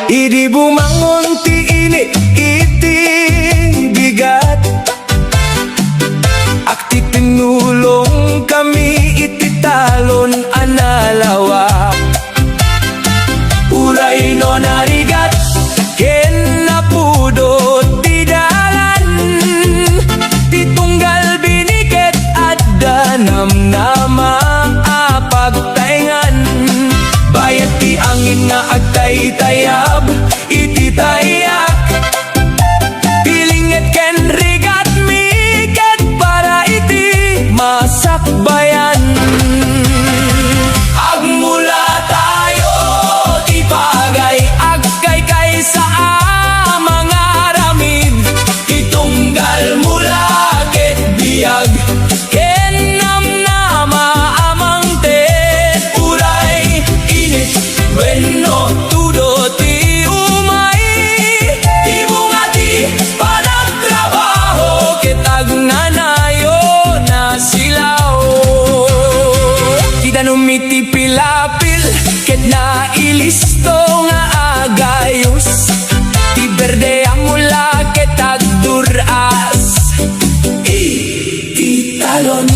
Idi bumangon ti ini iti bigat Akti tinulong kami iti talon analawa Uray no narigat ken napudot ti dalan Ti tunggal biniket at danam nama apagtaingan Bayat ti angin nga agtay-tayab iti tayak Pilinget ken rigat miket para iti masakbayan Agmula tayo ti pagay agkay sa mga ramid Itunggal mula ket biyag ken namnama amang tet Uray init wenno tudo ti umay Ti bungati panagtrabaho ket agnanayo na silaw Ti danumiti pilapil ket nailisto nga agayos Ti berde amula ket agduras Ti talon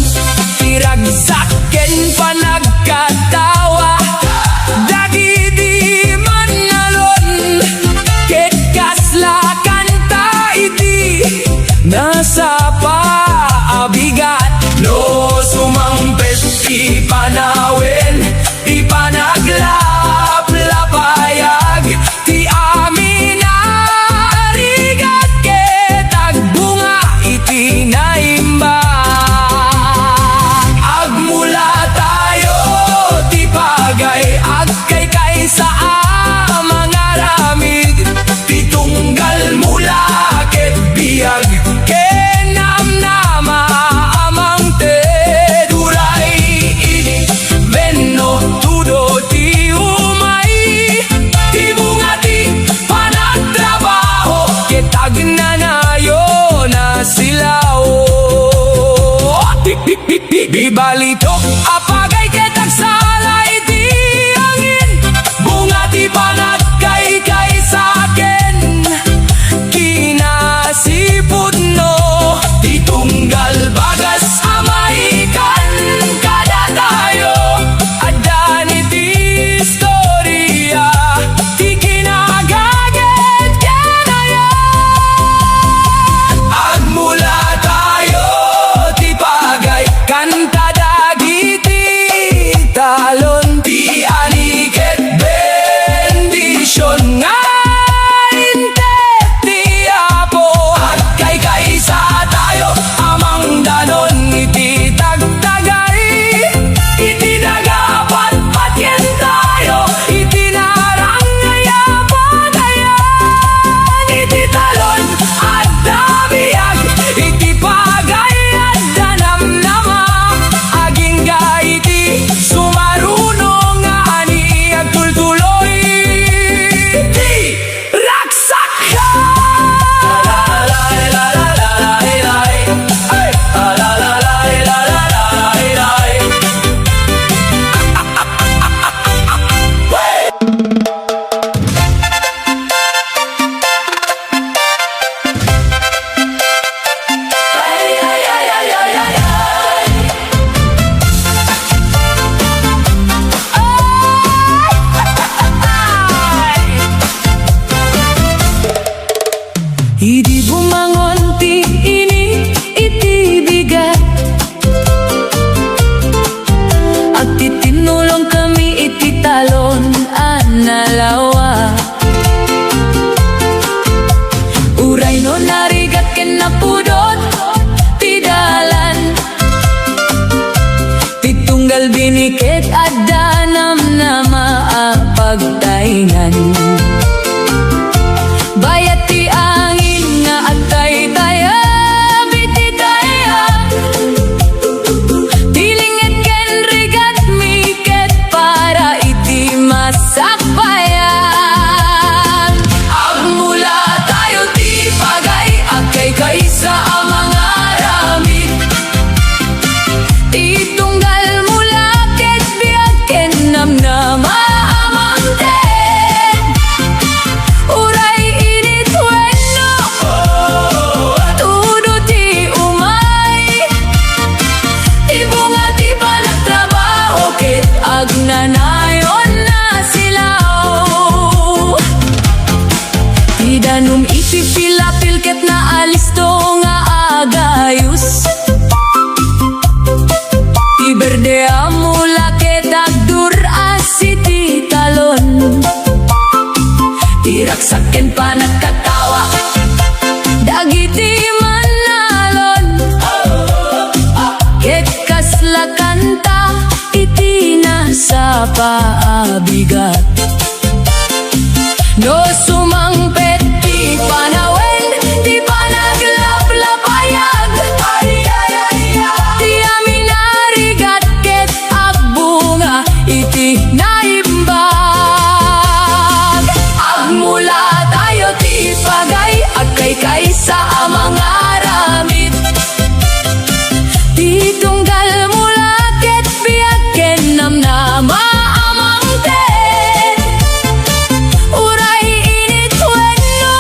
ti ragsak ken panagkatawa Dagiti manalon ket kasla kanta iti nasa paabigat No sumampes ti panawen ti panaglaplapayag Ti amin arigat ket agbunga iti naimba Agmula tayo ti pagay agkay sa mga ramid Ti tunggal mula ket biyag ken namnama amang tet Uray ini venno tudo ti umay Ti bungati panagtrabaho ket agnanayo na silaw Di balitok apagay ket agsala iti angin Bungati panagkay sa akin Kinasipud no Ti tunggal bagas amaikan kada tayo Adan iti istorya Ti kinagaget kanayan Agmula tayo ti pagay kanta dagiti talon Ti aniket bendisyon nga intet ti apo Agkay sa tayo amang danon iti tagtagay Iti nagapat patyen tayo iti narangay apadayan Iti talon at dabiyag iti pagay at danamnama Aging gaiti sumarunong nga ani agtultuloy Ti raksaka Idi bumangon ti ini iti bigat At titinulong kami iti talon analawa Uray no narigat ken napudot ti dalan Ti tunggal biniket at danam na maapagtaingan Bayat ti angin nga agtay-tayab iti tayab Tilinget ken rigat miket para iti masakbayan Agmula tayo ti pagay agkay sa mga ramid Ti berde amula ketagdur asiti talon. Tirak sakin pa nagkatawa, dagiti manalon. Ket kasla kanta, iti nasa paabigat. No sumangpet, di panawen, di pa naglaplapayag. Di amin narigat, ket agbunga, iti naimbag. Agmula tayo ti pagay, agkay sa amang aramid. Di tunggal mula, ket biyak ken namnama amang ten. Uray init wenno,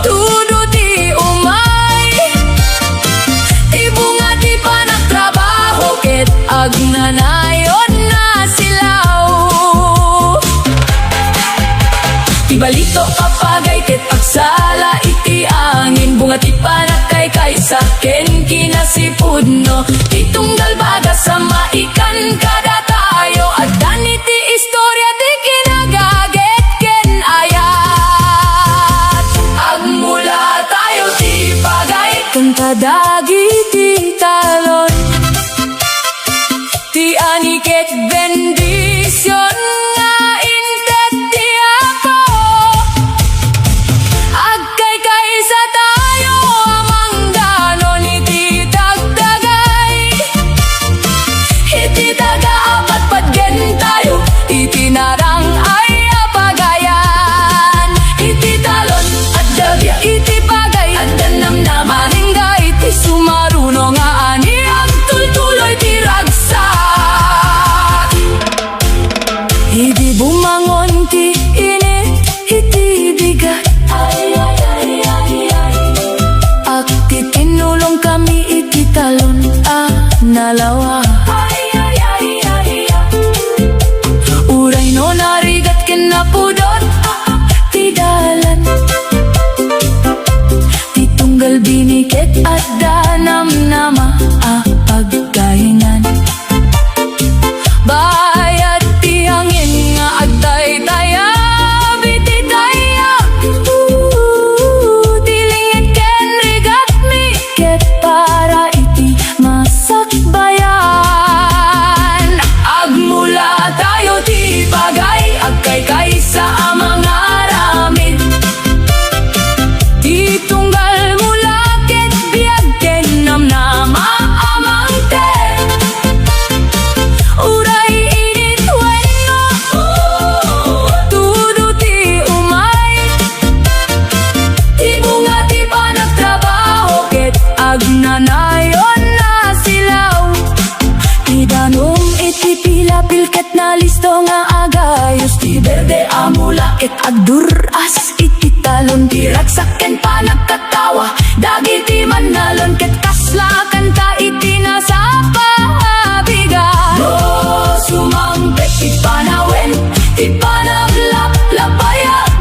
tudo ti umay. Ti bunga ti panagtrabaho, ket agnanayon na silaw. Ti balito kapagay, ket agsala iti angin. Bunga ti panagkay sa ken kinasipudno. Ti tunggal baga sa maikan kada tayo. At daniti istorya ti kinagaget ken ayat. Agmula tayo ti pagay, kung kadagiti talon. Ti aniket bendisyon nga intet ti ako. Agkay sa tayo amang danon iti dagdagay. Iti daga-apat padgen tayo, iti narang ay apagayan. Iti talon at dagya, iti pagay at danamnaman. Hingga iti sumaruno nga ani agtultuloy ti ragsak. Iti bumangon ti init, iti bigat. Akti tinulong kami iti talon nalawa. Uray no narigat ken napudot ti dalan. Ti tunggal biniket at danamnama pagkahingan. Bayat ti hangin nga agtay-taya, biti taya. Tilingit ken rigat mi, ket para iti masakbayan. Agmula tayo ti bagay, agkay sa amang aramid. Ti tunggal mula, ket biag ken namnama amang ten. Uray init wenno, tudo ti umay. Ti bunga ti panagtrabaho, ket agnanayon na silaw. Ti danom iti pilapil, ket nalisto nga agayos. Ti berde amula, ket agduras iti talon. Ti ragsak ken panagkatawa, dagiti manalon. Ket kasla kanta, iti nasa paabigan. No sumangpet, ti panawen, ti panaglaplapayag.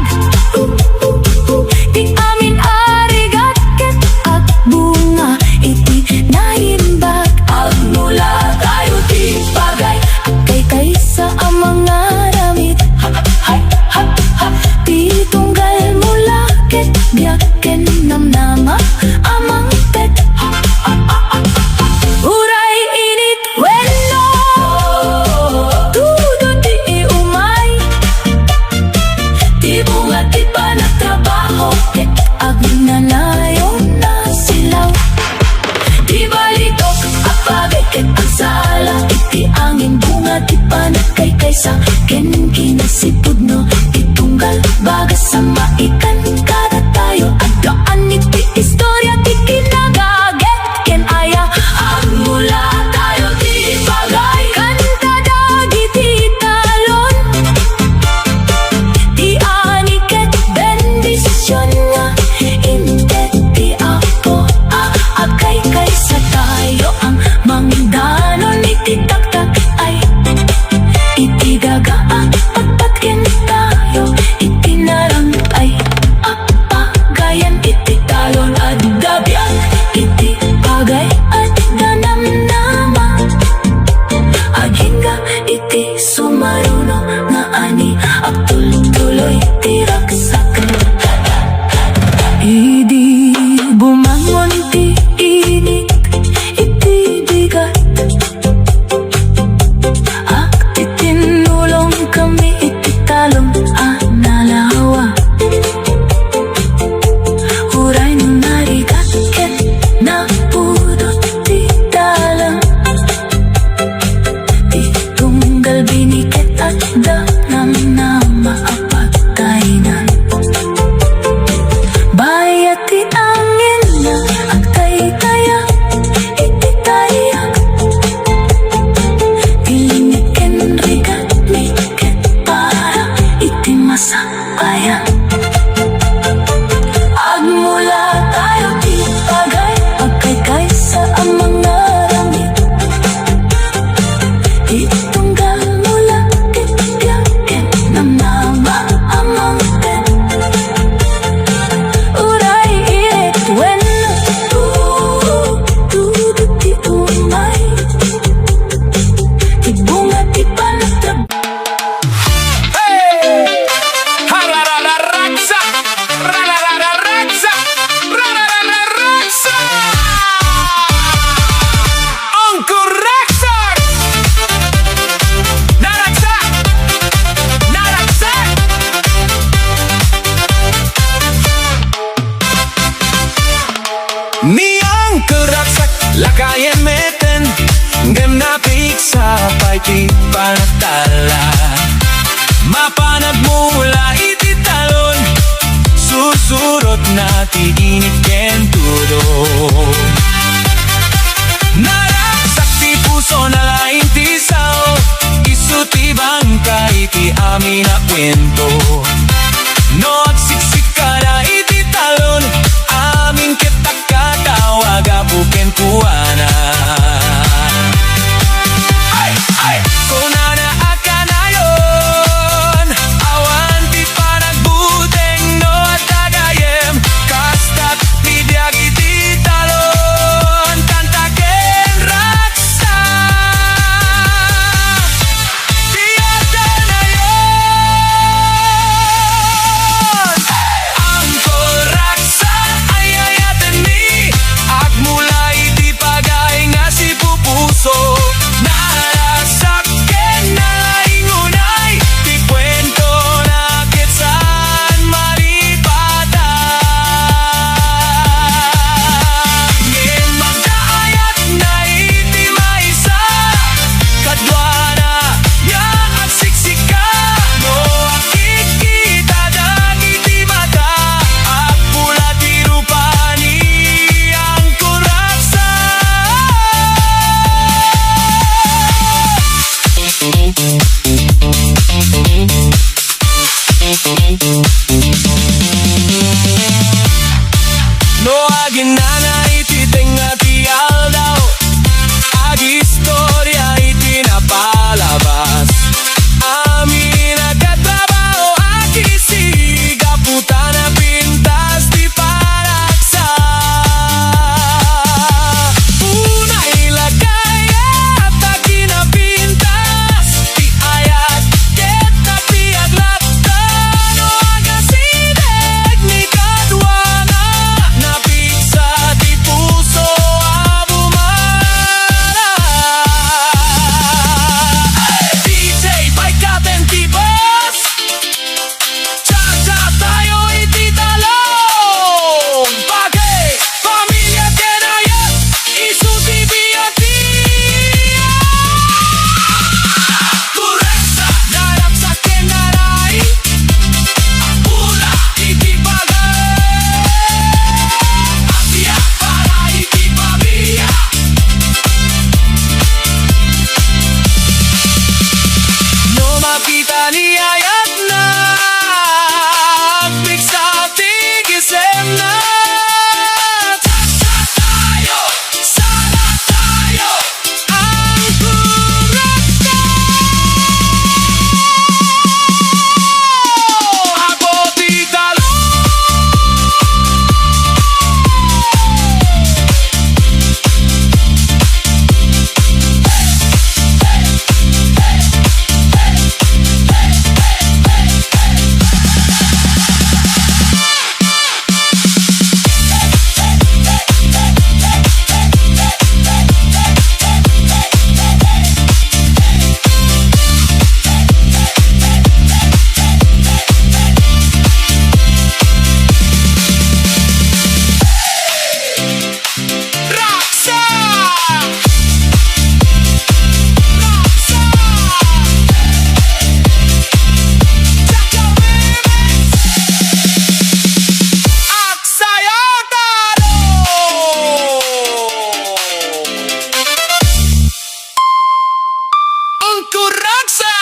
Ti amin arigat, ket agbunga, iti naimbag. Agmula tayo ti pagay, agkay sa amang aramid. Ti tunggal mula, ket biyak ken namnama amang pet. Uray init wenno, tudo ti umay. Ti bunga ti panagtrabaho, ket agnanayon na silaw. Di balitok apagay, ket agsala iti angin. Bunga ti panagkay sa ken kinasipudno. Ti tunggal baga sa maikan kada tayo. Agdaan iti istorya ti kinagaget ken aya. Agmula tayo ti pagay, kanta dagiti talon. Ti aniket bendisyon nga intet ti ako. Agkay sa tayo ang mangdanon iti tagtag ay. Iti dagaan pagpatken tayo, iti narang ay. iti panagtala. Mapanag mula iti talon, susurot na ti iniken tudo. Naragsak ti puso na lain ti sao, isu ti bangka iti amin na kwento. No agsiksik ka na iti talon, amin kita katawag apuken kuana. Ay, ay, kunana akanayon, awan ti panagbuteng no at agayem, kastat pidyag iti talon, kantaken raksa. Tiyata na yon, ang koraksa ay ayaten mi, agmula iti pagay nga si pupuso. Narasaken na ingunay, ti kwento na kitsan maripata. Ngin magdaayat na iti maisa, kadwana ya agsiksika. No akikita dagiti mata, agpula ti rupani ang kuraksa. No aginana iti tenga ti aldaw, ag istorya iti napalabas. Amin nagkatrabaho ag isiga, puta na pintas ti paraksa. Una ilagay at aginapintas, ti ayat ket na piaglapta. No agasideg ni kadwana, napiksa ti puso abumara. DJ Baikaten ti boss, Cha-Cha tayo iti talong. Bagay, pamilya kenayat, isu ti biyati. Kureksa, naragsak kenaray, apula iti bagay. Asya para iti pamilya. No makita ni ayat na, piksa tigisem na. Cha-Cha tayo, sana tayo, ang kuraksa. Ako ti talong. Raksa! Raksa! Cha-Cha remix! Aksayataro! Ang kuraksa!